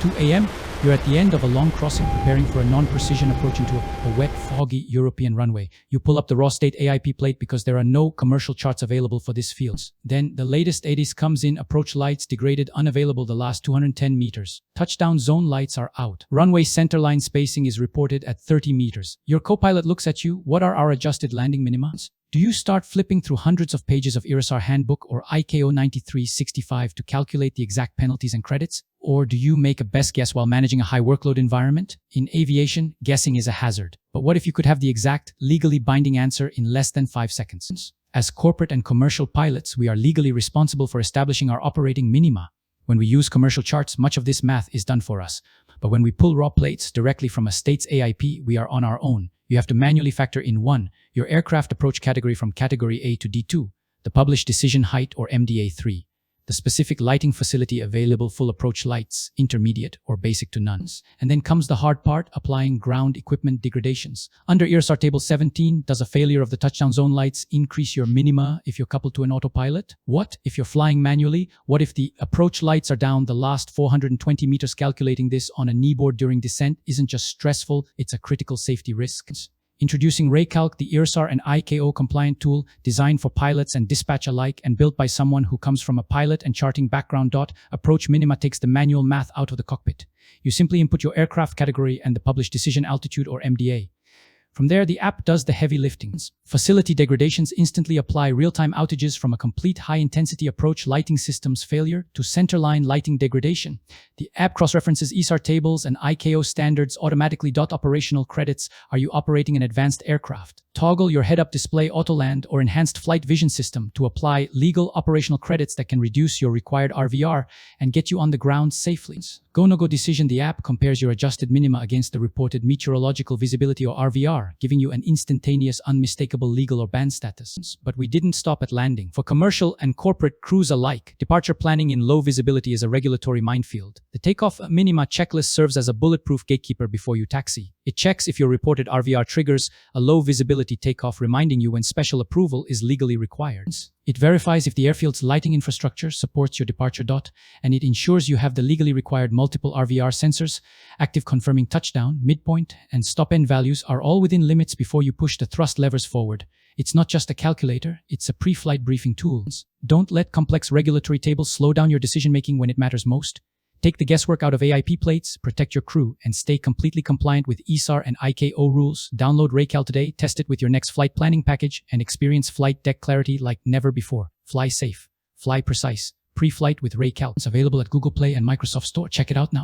2 a.m., you're at the end of a long crossing preparing for a non-precision approach into a wet, foggy European runway. You pull up the raw state AIP plate because there are no commercial charts available for this field. Then the latest 80s comes in, approach lights degraded, unavailable the last 210 meters. Touchdown zone lights are out. Runway centerline spacing is reported at 30 meters. Your co-pilot looks at you. What are our adjusted landing minima? Do you start flipping through hundreds of pages of IRSR handbook or ICAO 9365 to calculate the exact penalties and credits? Or do you make a best guess while managing a high workload environment? In aviation, guessing is a hazard. But what if you could have the exact, legally binding answer in less than 5 seconds? As corporate and commercial pilots, we are legally responsible for establishing our operating minima. When we use commercial charts, much of this math is done for us. But when we pull raw plates directly from a state's AIP, we are on our own. You have to manually factor in 1, your aircraft approach category from category A to D2, the published decision height or MDA 3, the specific lighting facility available, full approach lights, intermediate or basic to none. And then comes the hard part, applying ground equipment degradations. Under IRSR Table 17, does a failure of the touchdown zone lights increase your minima if you're coupled to an autopilot? What if you're flying manually? What if the approach lights are down the last 420 meters? Calculating this on a kneeboard during descent isn't just stressful, it's a critical safety risk. Introducing RayCalc, the IRSR and ICAO compliant tool designed for pilots and dispatch alike and built by someone who comes from a pilot and charting background. Approach minima takes the manual math out of the cockpit. You simply input your aircraft category and the published decision altitude or MDA. From there, the app does the heavy liftings. Facility degradations instantly apply real-time outages from a complete high-intensity approach lighting system's failure to centerline lighting degradation. The app cross-references IRSR tables and ICAO standards automatically. Operational credits. Are you operating an advanced aircraft? Toggle your head-up display autoland or enhanced flight vision system to apply legal operational credits that can reduce your required RVR and get you on the ground safely. Go-no-go decision. The app compares your adjusted minima against the reported meteorological visibility or RVR, giving you an instantaneous, unmistakable legal or ban status. But we didn't stop at landing. For commercial and corporate crews alike, departure planning in low visibility is a regulatory minefield. The takeoff minima checklist serves as a bulletproof gatekeeper before you taxi. It checks if your reported RVR triggers a low visibility takeoff, reminding you when special approval is legally required. It verifies if the airfield's lighting infrastructure supports your departure. And it ensures you have the legally required multiple RVR sensors, active, confirming touchdown, midpoint, and stop-end values are all within limits before you push the thrust levers forward. It's not just a calculator, it's a pre-flight briefing tool. Don't let complex regulatory tables slow down your decision-making when it matters most. Take the guesswork out of AIP plates, protect your crew, and stay completely compliant with IRSR and ICAO rules. Download RayCalc today, test it with your next flight planning package, and experience flight deck clarity like never before. Fly safe, fly precise. Pre-flight with RayCalc. It's available at Google Play and Microsoft Store. Check it out now.